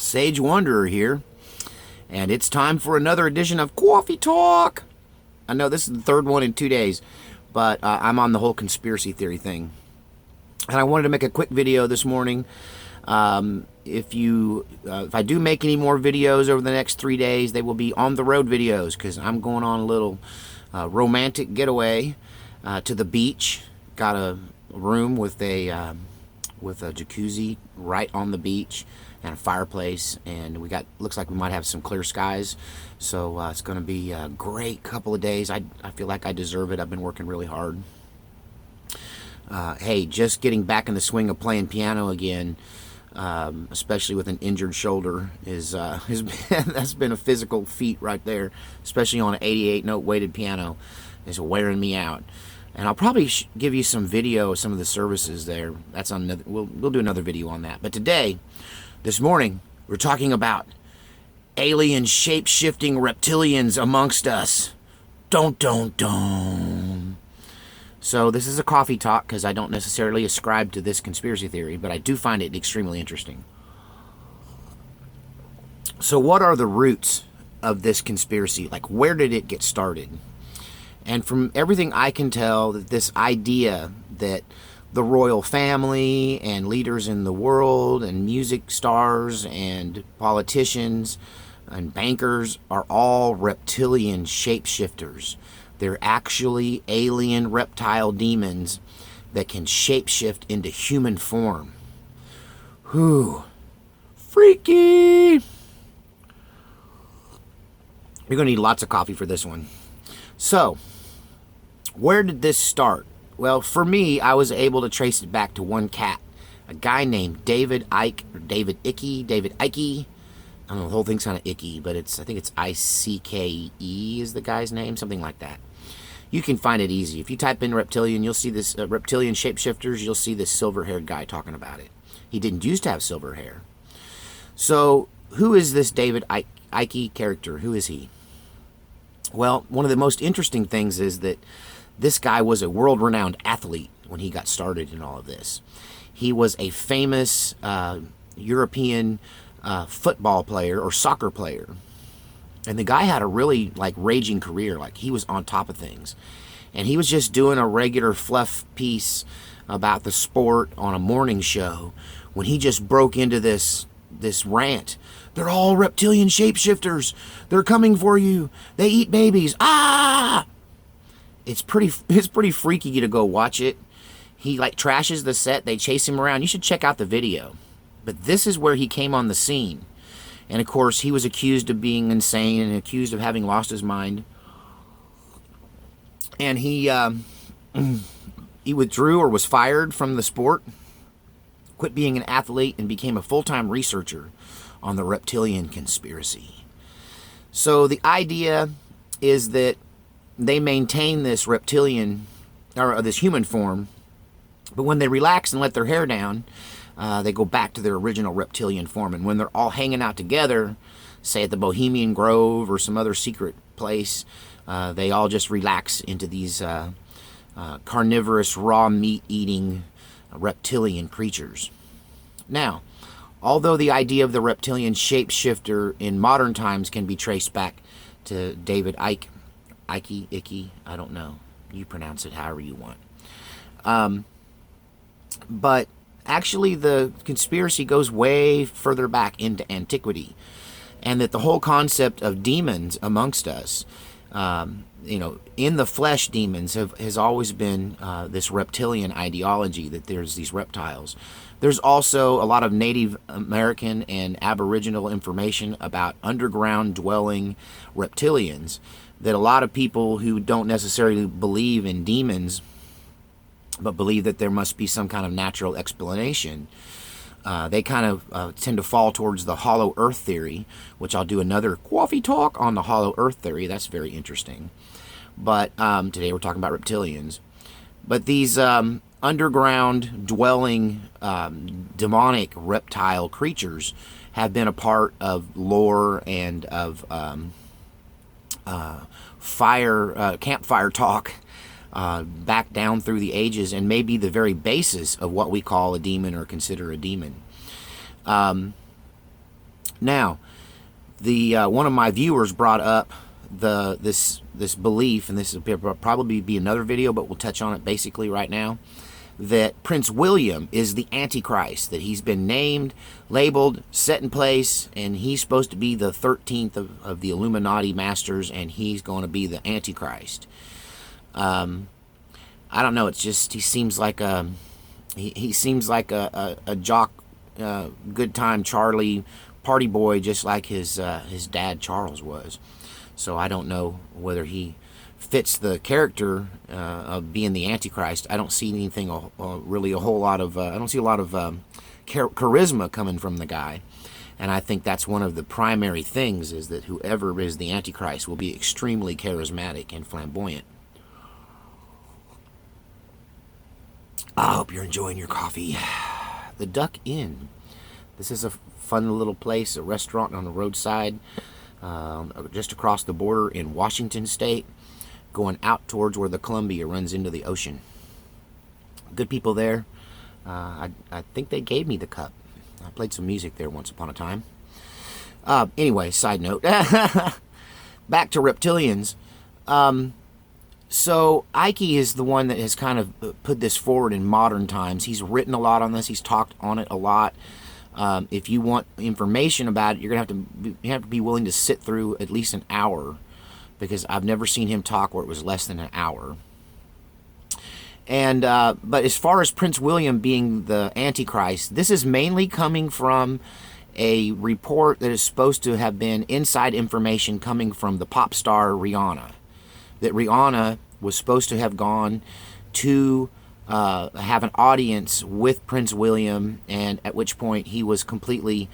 Sage Wanderer here, and it's time for another edition of Coffee Talk. I know this is the third one in 2 days, but I'm on the whole conspiracy theory thing, and I wanted to make a quick video this morning. If I do make any more videos over the next 3 days, they will be on the road videos because I'm going on a little romantic getaway to the beach. Got a room with a jacuzzi right on the beach and a fireplace, and looks like we might have some clear skies, so it's going to be a great couple of days. I feel like I deserve it. I've been working really hard. Hey, just getting back in the swing of playing piano again, especially with an injured shoulder, that's been a physical feat right there, especially on an 88 note weighted piano. Is wearing me out. And I'll probably give you some video of some of the services there. That's on another, we'll do another video on that. But today, this morning, we're talking about alien shape-shifting reptilians amongst us. Don't. So this is a coffee talk because I don't necessarily ascribe to this conspiracy theory, but I do find it extremely interesting. So what are the roots of this conspiracy? Like, where did it get started? And from everything I can tell, that this idea that the royal family and leaders in the world and music stars and politicians and bankers are all reptilian shapeshifters. They're actually alien reptile demons that can shapeshift into human form. Whew. Freaky! You're going to need lots of coffee for this one. So, where did this start? Well, for me, I was able to trace it back to one cat, a guy named David Icke, or David Icke. I don't know, the whole thing's kind of icky, but I think it's Icke is the guy's name, something like that. You can find it easy. If you type in reptilian, you'll see this reptilian shapeshifters. You'll see this silver-haired guy talking about it. He didn't used to have silver hair. So, who is this David Icke character? Who is he? Well, one of the most interesting things is that this guy was a world-renowned athlete when he got started in all of this. He was a famous European football player or soccer player. And the guy had a really raging career. He was on top of things. And he was just doing a regular fluff piece about the sport on a morning show when he just broke into this rant. They're all reptilian shapeshifters. They're coming for you. They eat babies. Ah! It's pretty freaky to go watch it. He trashes the set. They chase him around. You should check out the video. But this is where he came on the scene. And of course, he was accused of being insane and accused of having lost his mind. And he withdrew or was fired from the sport, quit being an athlete, and became a full-time researcher on the reptilian conspiracy. So the idea is that they maintain this reptilian, or this human form, but when they relax and let their hair down, they go back to their original reptilian form. And when they're all hanging out together, say at the Bohemian Grove or some other secret place, they all just relax into these carnivorous, raw meat-eating reptilian creatures. Now, although the idea of the reptilian shapeshifter in modern times can be traced back to David Icke, I don't know. You pronounce it however you want. But actually the conspiracy goes way further back into antiquity. And that the whole concept of demons amongst us, in the flesh demons has always been this reptilian ideology, that there's these reptiles. There's also a lot of Native American and Aboriginal information about underground dwelling reptilians that a lot of people who don't necessarily believe in demons but believe that there must be some kind of natural explanation, they kind of tend to fall towards the hollow earth theory, which I'll do another coffee talk on the hollow earth theory. That's very interesting. But today we're talking about reptilians. But these underground dwelling demonic reptile creatures have been a part of lore and of campfire talk back down through the ages, and may be the very basis of what we call a demon or consider a demon. Now, the one of my viewers brought up this belief, and this will probably be another video, but we'll touch on it basically right now, that Prince William is the Antichrist, that he's been named, labeled, set in place, and he's supposed to be the 13th of the Illuminati masters, and he's going to be the Antichrist. I don't know. It's just he seems like a jock, good time Charlie party boy, just like his dad Charles was. So I don't know whether he fits the character of being the Antichrist. I don't see anything really a whole lot of. I don't see a lot of charisma coming from the guy, and I think that's one of the primary things, is that whoever is the Antichrist will be extremely charismatic and flamboyant. I hope you're enjoying your coffee. The Duck Inn. This is a fun little place, a restaurant on the roadside, just across the border in Washington State, going out towards where the Columbia runs into the ocean. Good people there. I think they gave me the cup. I played some music there once upon a time. Anyway, side note. Back to reptilians. So Icke is the one that has kind of put this forward in modern times. He's written a lot on this. He's talked on it a lot. If you want information about it, you have to be willing to sit through at least an hour, because I've never seen him talk where it was less than an hour. And but as far as Prince William being the Antichrist, this is mainly coming from a report that is supposed to have been inside information coming from the pop star Rihanna. That Rihanna was supposed to have gone to have an audience with Prince William, and at which point he was completely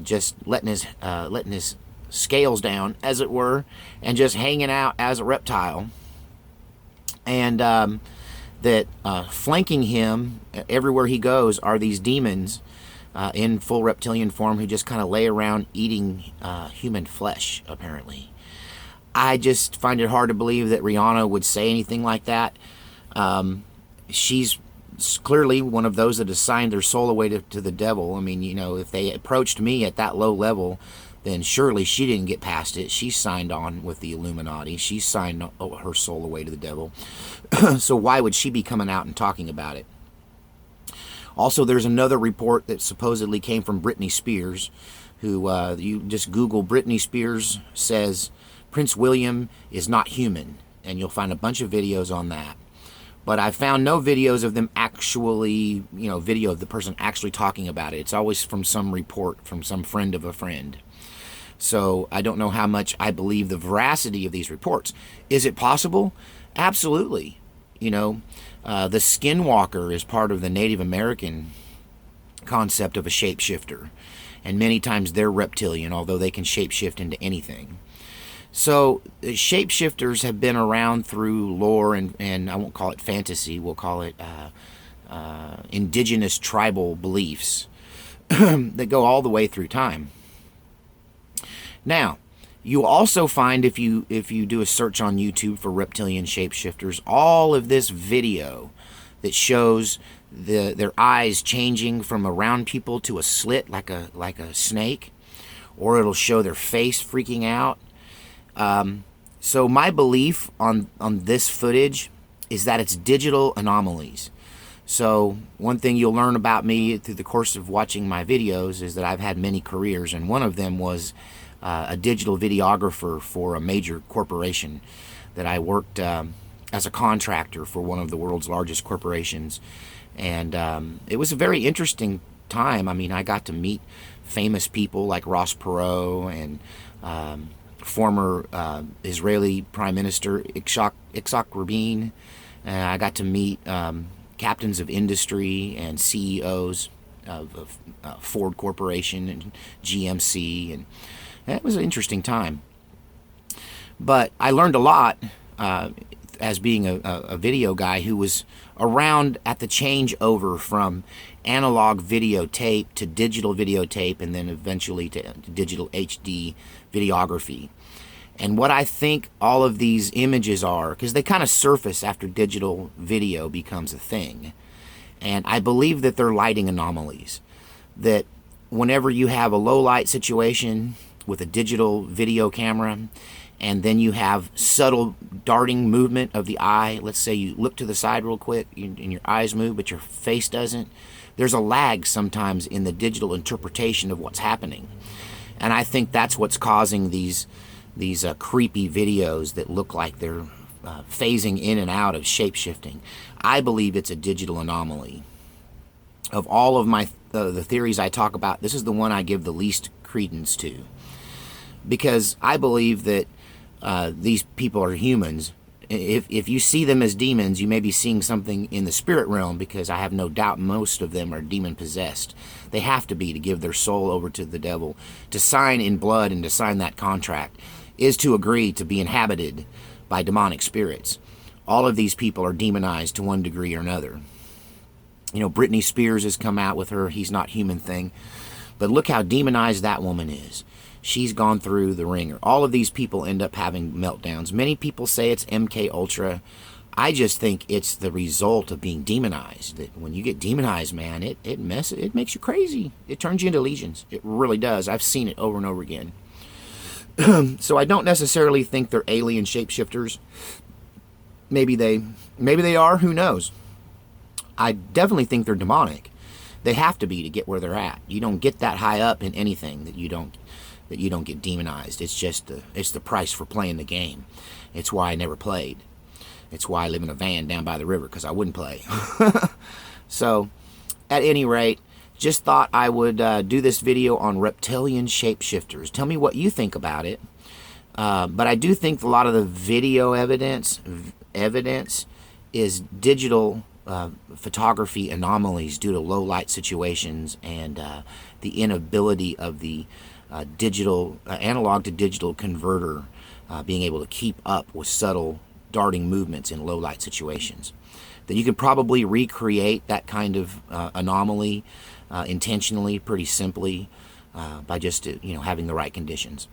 just letting his scales down, as it were, and just hanging out as a reptile. And that flanking him everywhere he goes are these demons in full reptilian form, who just kind of lay around eating human flesh, apparently. I just find it hard to believe that Rihanna would say anything like that. She's clearly one of those that has signed their soul away to the devil. I mean, you know, if they approached me at that low level, then surely she didn't get past it. She signed on with the Illuminati. She signed her soul away to the devil. So why would she be coming out and talking about it? Also, there's another report that supposedly came from Britney Spears, who you just Google Britney Spears says Prince William is not human, and you'll find a bunch of videos on that. But I found no videos of them actually, video of the person actually talking about it. It's always from some report from some friend of a friend. So I don't know how much I believe the veracity of these reports. Is it possible? Absolutely. The skinwalker is part of the Native American concept of a shapeshifter. And many times they're reptilian, although they can shapeshift into anything. So shapeshifters have been around through lore and I won't call it fantasy, we'll call it indigenous tribal beliefs that go all the way through time. Now, you also find, if you do a search on YouTube for reptilian shapeshifters, all of this video that shows their eyes changing from a round pupil to a slit like a snake, or it'll show their face freaking out. So my belief on this footage is that it's digital anomalies. So one thing you'll learn about me through the course of watching my videos is that I've had many careers, and one of them was a digital videographer for a major corporation. That I worked as a contractor for one of the world's largest corporations, and it was a very interesting time. I mean, I got to meet famous people like Ross Perot and former Israeli Prime Minister Icke Rabin. I got to meet captains of industry and CEOs of Ford Corporation and GMC, and it was an interesting time. But I learned a lot as being a video guy who was around at the changeover from analog videotape to digital videotape, and then eventually to digital HD videography. And what I think all of these images are, because they kind of surface after digital video becomes a thing, and I believe that they're lighting anomalies. That whenever you have a low light situation with a digital video camera, and then you have subtle darting movement of the eye, let's say you look to the side real quick and your eyes move but your face doesn't, there's a lag sometimes in the digital interpretation of what's happening. And I think that's what's causing these creepy videos that look like they're phasing in and out of shape-shifting. I believe it's a digital anomaly. Of all of my the theories I talk about, this is the one I give the least credence to, because I believe that these people are humans. If you see them as demons, you may be seeing something in the spirit realm, because I have no doubt most of them are demon possessed. They have to be, to give their soul over to the devil. To sign in blood and to sign that contract is to agree to be inhabited by demonic spirits. All of these people are demonized to one degree or another. You know, Britney Spears has come out with her "He's Not Human" thing, but look how demonized that woman is. She's gone through the ringer. All of these people end up having meltdowns. Many people say it's MK Ultra. I just think it's the result of being demonized. That when you get demonized, man, it makes you crazy. It turns you into legions. It really does. I've seen it over and over again. So I don't necessarily think they're alien shapeshifters. Maybe they are. Who knows? I definitely think they're demonic. They have to be to get where they're at. You don't get that high up in anything that you don't get demonized. It's just it's the price for playing the game. It's why I never played. It's why I live in a van down by the river, because I wouldn't play. So, at any rate, just thought I would do this video on reptilian shapeshifters. Tell me what you think about it. But I do think a lot of the video evidence is digital photography anomalies due to low light situations and the inability of the digital analog to digital converter being able to keep up with subtle darting movements in low light situations. That you can probably recreate that kind of anomaly intentionally, pretty simply, by just having the right conditions.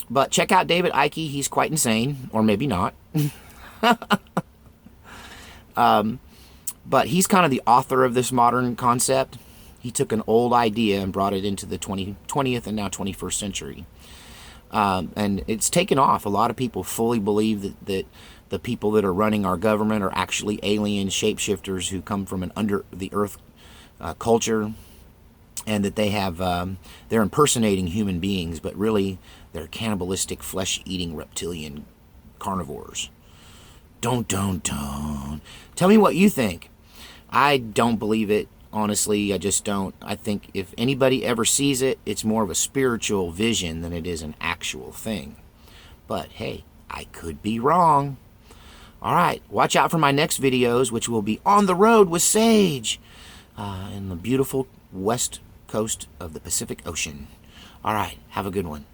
But check out David Icke. He's quite insane, or maybe not. But he's kind of the author of this modern concept. He took an old idea and brought it into the 20th and now 21st century. And it's taken off. A lot of people fully believe that the people that are running our government are actually alien shapeshifters who come from an under-the-earth culture, and that they're impersonating human beings, but really they're cannibalistic, flesh-eating reptilian carnivores. Don't. Tell me what you think. I don't believe it. Honestly, I just don't. I think if anybody ever sees it, it's more of a spiritual vision than it is an actual thing. But hey, I could be wrong. Alright, watch out for my next videos, which will be on the road with Sage in the beautiful west coast of the Pacific Ocean. Alright, have a good one.